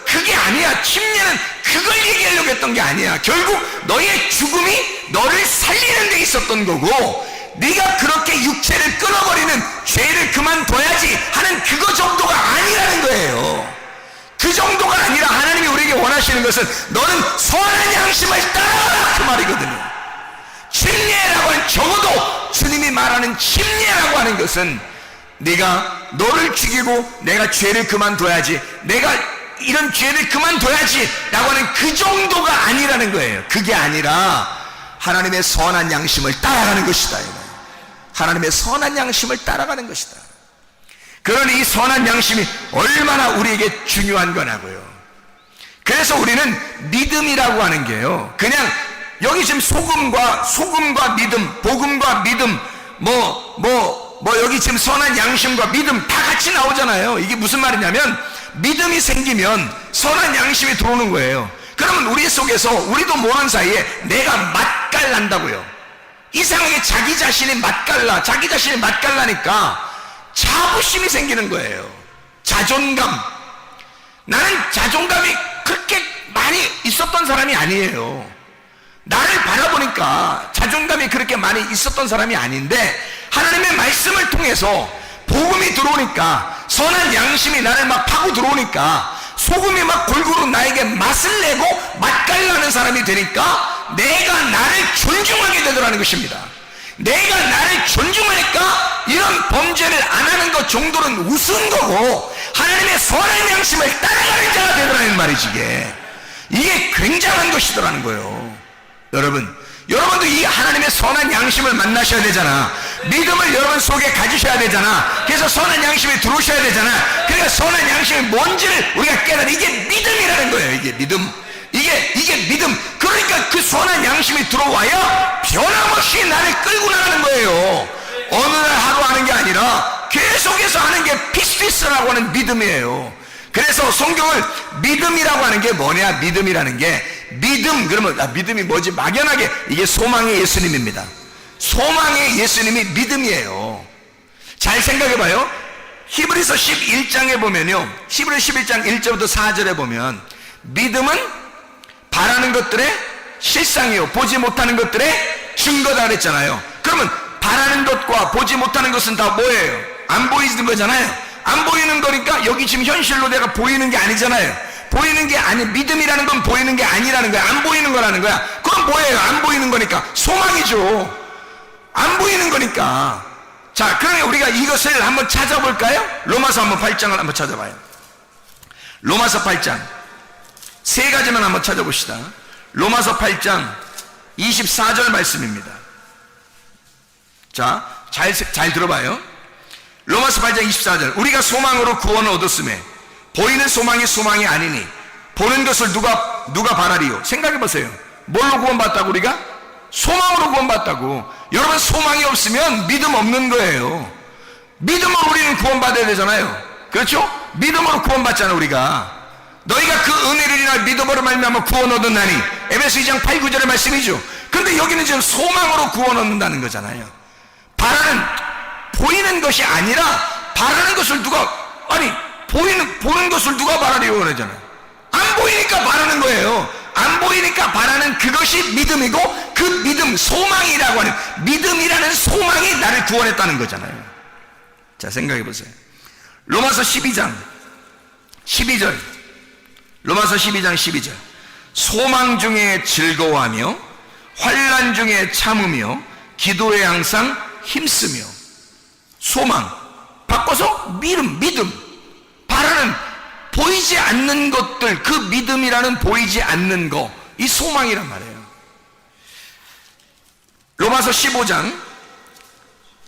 그게 아니야. 침례는 그걸 얘기하려고 했던 게 아니야. 결국 너의 죽음이 너를 살리는 데 있었던 거고, 네가 그렇게 육체를 끊어버리는 죄를 그만둬야지 하는 그거 정도가 아니라는 거예요. 그 정도가 아니라 하나님이 우리에게 원하시는 것은 너는 선한 양심을 따라라, 그 말이거든요. 침례라고 하는, 적어도 주님이 말하는 침례라고 하는 것은 네가 너를 죽이고 내가 죄를 그만둬야지, 내가 이런 죄를 그만둬야지 라고 하는 그 정도가 아니라는 거예요. 그게 아니라 하나님의 선한 양심을 따라가는 것이다. 하나님의 선한 양심을 따라가는 것이다. 그러니 이 선한 양심이 얼마나 우리에게 중요한 거냐고요. 그래서 우리는 믿음이라고 하는 게요, 그냥 여기 지금 소금과 믿음, 복음과 믿음, 여기 지금 선한 양심과 믿음 다 같이 나오잖아요. 이게 무슨 말이냐면 믿음이 생기면 선한 양심이 들어오는 거예요. 그러면 우리 속에서 우리도 모르는 사이에 내가 맛깔난다고요. 이상하게 자기 자신이 맛깔나니까 자부심이 생기는 거예요. 자존감. 나는 자존감이 그렇게 많이 있었던 사람이 아니에요. 나를 바라보니까 자존감이 그렇게 많이 있었던 사람이 아닌데, 하나님의 말씀을 통해서 복음이 들어오니까, 선한 양심이 나를 막 파고 들어오니까, 소금이 막 골고루 나에게 맛을 내고 맛깔나는 사람이 되니까 내가 나를 존중하게 되더라는 것입니다. 내가 나를 존중하니까 이런 범죄를 안 하는 것 정도는 우스운 거고 하나님의 선한 양심을 따라가는 자가 되더라는 말이지. 이게 굉장한 것이더라는 거예요. 여러분도 이 하나님의 선한 양심을 만나셔야 되잖아. 믿음을 여러분 속에 가지셔야 되잖아. 그래서 선한 양심이 들어오셔야 되잖아. 그러니까 선한 양심이 뭔지를 우리가 깨달아. 이게 믿음이라는 거예요. 이게 믿음. 이게 믿음. 그러니까 그 선한 양심이 들어와야 변함없이 나를 끌고 나가는 거예요. 어느 날 하루 하는 게 아니라 계속해서 하는 게 피스피스라고 하는 믿음이에요. 그래서 성경을 믿음이라고 하는 게 뭐냐? 믿음이라는 게, 믿음 그러면 믿음이 뭐지? 막연하게 이게 소망의 예수님입니다. 소망의 예수님이 믿음이에요. 잘 생각해봐요. 히브리서 11장에 보면요, 히브리서 11장 1절부터 4절에 보면 믿음은 바라는 것들의 실상이요 보지 못하는 것들의 증거다 그랬잖아요. 그러면 바라는 것과 보지 못하는 것은 다 뭐예요? 안 보이는 거잖아요. 안 보이는 거니까 여기 지금 현실로 내가 보이는 게 아니잖아요. 보이는 게 아니, 믿음이라는 건 보이는 게 아니라는 거야. 안 보이는 거라는 거야. 그건 뭐예요? 안 보이는 거니까 소망이죠. 안 보이는 거니까. 자, 그러면 우리가 이것을 한번 찾아볼까요? 로마서 한번 8장을 한번 찾아봐요. 로마서 8장 세 가지만 한번 찾아봅시다. 로마서 8장 24절 말씀입니다. 자, 잘 들어봐요. 로마서 8장 24절. 우리가 소망으로 구원을 얻었음에 보이는 소망이 아니니 보는 것을 누가 바라리요? 생각해 보세요. 뭘로 구원받다고? 우리가 소망으로 구원받다고. 여러분, 소망이 없으면 믿음 없는 거예요. 믿음으로 우리는 구원받아야 되잖아요. 그렇죠? 믿음으로 구원받잖아. 우리가 너희가 그 은혜를 인하여 믿음으로 말미암아 구원 얻었나니, 에베소 2장 8, 9절의 말씀이죠. 근데 여기는 지금 소망으로 구원 얻는다는 거잖아요. 바라는, 보이는 것이 아니라 바라는 것을 보는 것을 누가 바라려고 그러잖아요. 안 보이니까 바라는 거예요. 안 보이니까 바라는 그것이 믿음이고, 그 믿음, 소망이라고 하는 믿음이라는 소망이 나를 구원했다는 거잖아요. 자, 생각해 보세요. 로마서 12장 12절. 로마서 12장 12절. 소망 중에 즐거워하며 환난 중에 참으며 기도에 항상 힘쓰며. 소망 바꿔서 믿음. 바라는, 보이지 않는 것들, 그 믿음이라는 보이지 않는 거, 이 소망이란 말이에요. 로마서 15장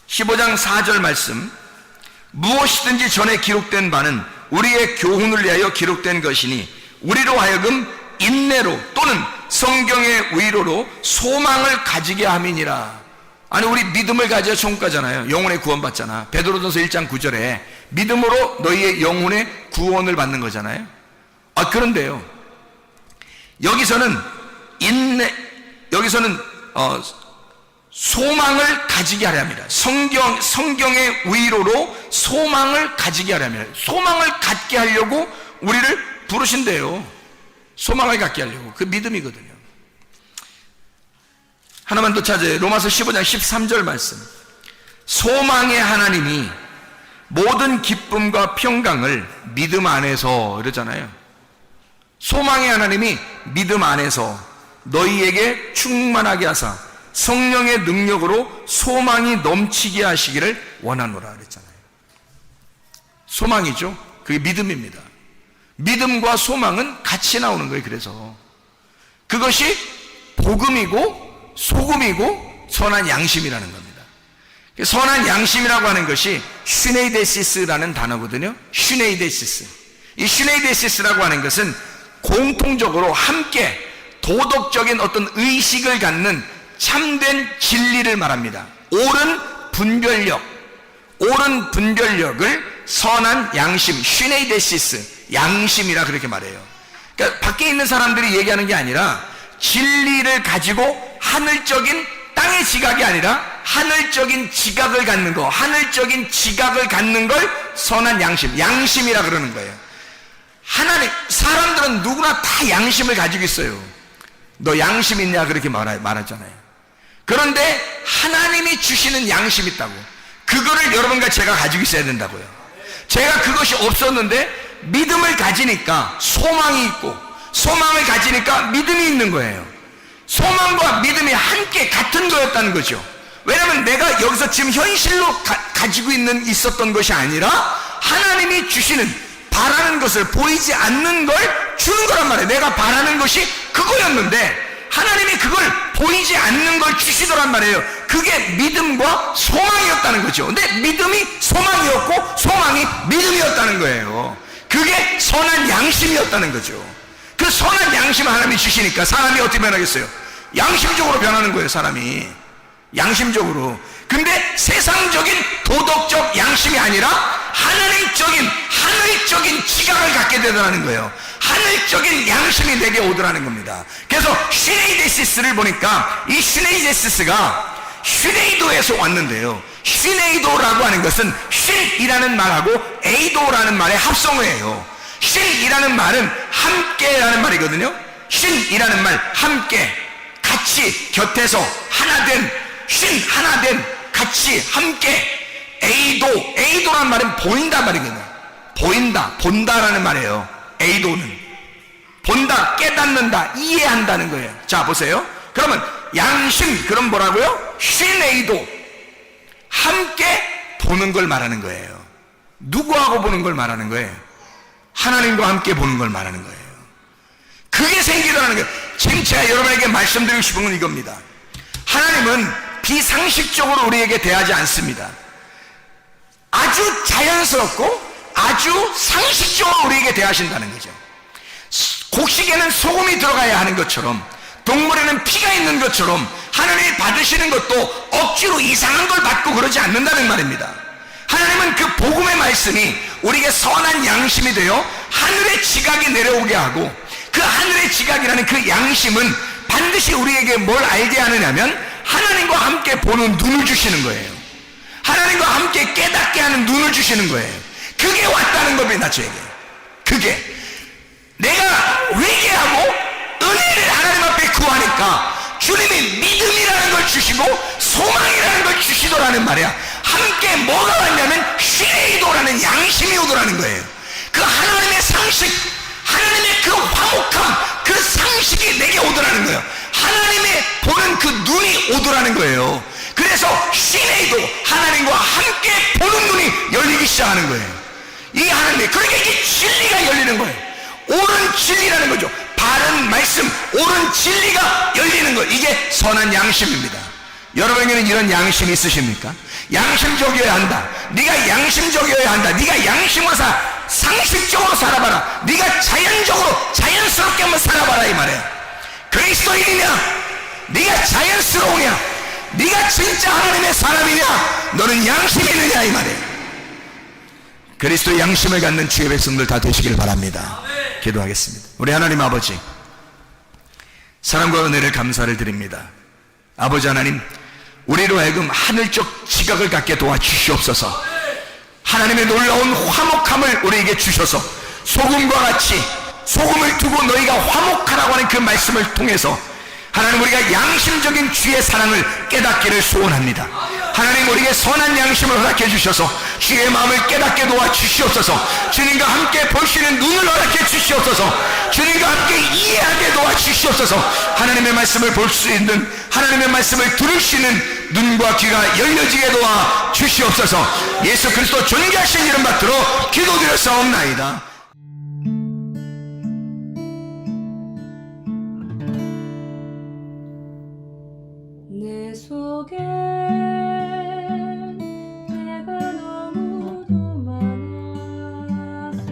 4절 말씀. 무엇이든지 전에 기록된 바는 우리의 교훈을 위하여 기록된 것이니 우리로 하여금 인내로 또는 성경의 위로로 소망을 가지게 함이니라. 아니, 우리 믿음을 가져야 천국 가잖아요. 영혼의 구원 받잖아. 베드로전서 1장 9절에 믿음으로 너희의 영혼의 구원을 받는 거잖아요. 그런데요, 여기서는 소망을 가지게 하려 합니다. 성경의 위로로 소망을 가지게 하려 합니다. 소망을 갖게 하려고 우리를 부르신대요. 소망을 갖게 하려고. 그 믿음이거든요. 하나만 더 찾아요. 로마서 15장 13절 말씀. 소망의 하나님이 모든 기쁨과 평강을 믿음 안에서, 이러잖아요. 소망의 하나님이 믿음 안에서 너희에게 충만하게 하사 성령의 능력으로 소망이 넘치게 하시기를 원하노라 그랬잖아요. 소망이죠. 그게 믿음입니다. 믿음과 소망은 같이 나오는 거예요. 그래서 그것이 복음이고 소금이고 선한 양심이라는 겁니다. 선한 양심이라고 하는 것이 슈네이데시스라는 단어거든요. 슈네이데시스. 이 슈네이데시스라고 하는 것은 공통적으로 함께 도덕적인 어떤 의식을 갖는 참된 진리를 말합니다. 옳은 분별력을 선한 양심, 슈네이데시스, 양심이라 그렇게 말해요. 그러니까 밖에 있는 사람들이 얘기하는 게 아니라 진리를 가지고 하늘적인 땅의 지각이 아니라 하늘적인 지각을 갖는 거, 하늘적인 지각을 갖는 걸 선한 양심이라 그러는 거예요. 사람들은 누구나 다 양심을 가지고 있어요. 너 양심 있냐? 그렇게 말하잖아요. 그런데 하나님이 주시는 양심이 있다고. 그거를 여러분과 제가 가지고 있어야 된다고요. 제가 그것이 없었는데 믿음을 가지니까 소망이 있고, 소망을 가지니까 믿음이 있는 거예요. 소망과 믿음이 함께 같은 거였다는 거죠. 왜냐하면 내가 여기서 지금 현실로 가지고 있었던 것이 아니라 하나님이 주시는, 바라는 것을, 보이지 않는 걸 주는 거란 말이에요. 내가 바라는 것이 그거였는데 하나님이 그걸 보이지 않는 걸 주시더란 말이에요. 그게 믿음과 소망이었다는 거죠. 근데 믿음이 소망이었고 소망이 믿음이었다는 거예요. 그게 선한 양심이었다는 거죠. 그 선한 양심을 하나님이 주시니까 사람이 어떻게 변하겠어요? 양심적으로 변하는 거예요. 사람이 양심적으로. 근데 세상적인 도덕적 양심이 아니라 하늘적인 지각을 갖게 되더라는 거예요. 하늘적인 양심이 내게 오더라는 겁니다. 그래서 슈네이데시스를 보니까 이 슈네이데시스가 슈네이도에서 왔는데요. 슈네이도라고 하는 것은 쉰이라는 말하고 에이도라는 말의 합성어예요. 쉰이라는 말은 함께라는 말이거든요. 쉰이라는 말, 함께, 같이, 곁에서 하나된, 하나된, 같이, 함께. 에이도라는 말은 보인다 말이거든요. 본다라는 말이에요. 에이도는 본다, 깨닫는다, 이해한다는 거예요. 자, 보세요. 그러면 양심, 그럼 뭐라고요? 쉰에이도, 함께 보는 걸 말하는 거예요. 누구하고 보는 걸 말하는 거예요? 하나님과 함께 보는 걸 말하는 거예요. 그게 생기더라는 거예요. 지금 제가 여러분에게 말씀드리고 싶은 건 이겁니다. 하나님은 비상식적으로 우리에게 대하지 않습니다. 아주 자연스럽고 아주 상식적으로 우리에게 대하신다는 거죠. 곡식에는 소금이 들어가야 하는 것처럼, 동물에는 피가 있는 것처럼 하나님이 받으시는 것도 억지로 이상한 걸 받고 그러지 않는다는 말입니다. 하나님은 그 복음의 말씀이 우리에게 선한 양심이 되어 하늘의 지각이 내려오게 하고, 그 하늘의 지각이라는 그 양심은 반드시 우리에게 뭘 알게 하느냐면 하나님과 함께 보는 눈을 주시는 거예요. 하나님과 함께 깨닫게 하는 눈을 주시는 거예요. 그게 왔다는 겁니다. 저에게 그게 내가 회개하고 은혜를 하나님 앞에 구하니까 주님이 믿음이라는 걸 주시고 소망이라는 걸 주시더라는 말이야. 함께 뭐가 왔냐면 시레이도라는 양심이 오더라는 거예요. 그 하나님의 상식, 하나님의 그 화목함, 그 상식이 내게 오더라는 거예요. 하나님의 보는 그 눈이 오더라는 거예요. 그래서 시내도 하나님과 함께 보는 눈이 열리기 시작하는 거예요. 이게 하나님의, 그러니까 이게 진리가 열리는 거예요. 옳은 진리라는 거죠. 바른 말씀, 옳은 진리가 열리는 거. 이게 선한 양심입니다. 여러분에게는 이런 양심이 있으십니까? 양심적이어야 한다. 네가 양심적이어야 한다. 네가 양심으로 상식적으로 살아봐라. 네가 자연적으로 자연스럽게 한번 살아봐라 이 말이에요. 그리스도인이냐? 네가 자연스러우냐? 네가 진짜 하나님의 사람이냐? 너는 양심이 있느냐 이 말이에요. 그리스도의 양심을 갖는 주의 백성들 다 되시길 바랍니다. 기도하겠습니다. 우리 하나님 아버지, 사랑과 은혜를 감사를 드립니다. 아버지 하나님, 우리로 하여금 하늘적 지각을 갖게 도와주시옵소서. 하나님의 놀라운 화목함을 우리에게 주셔서 소금과 같이 소금을 두고 너희가 화목하라고 하는 그 말씀을 통해서 하나님 우리가 양심적인 주의 사랑을 깨닫기를 소원합니다. 하나님 우리에게 선한 양심을 허락해 주셔서 주의 마음을 깨닫게 도와주시옵소서. 주님과 함께 볼 수 있는 눈을 허락해 주시옵소서. 주님과 함께 이해하게 도와주시옵소서. 하나님의 말씀을 볼 수 있는, 하나님의 말씀을 들을 수 있는 눈과 귀가 열려지게 도와주시옵소서. 예수 그리스도 존귀하신 이름 받들어 기도드렸사옵나이다. 내 속에 내가 너무도 많아서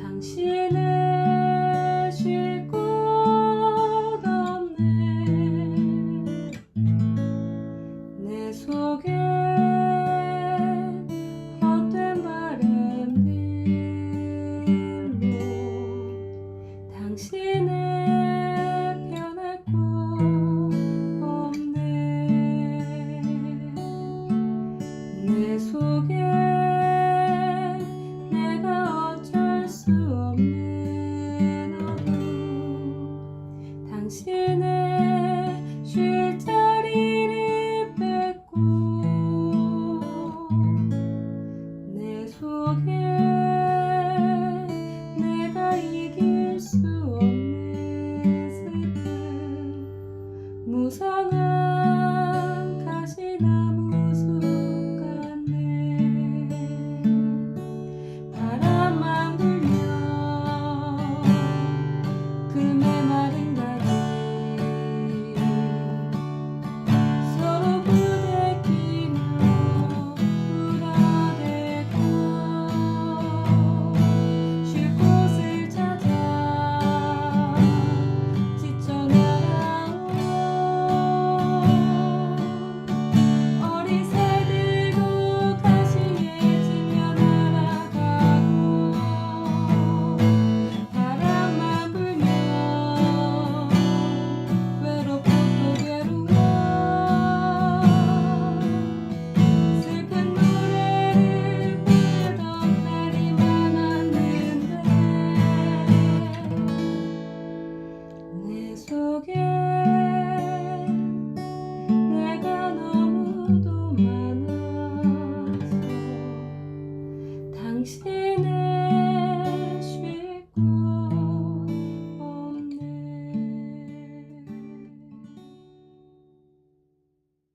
당신을 쉴 곳 없네. 내 속에 헛된 바램들로 당신을 변할 곳 없네. 내 속에 내가 어쩔 수 없는 어둠, 당신의 쉴 자리를 뺏고 내 속에 내가 이길 수 없는 슬픔, 무성한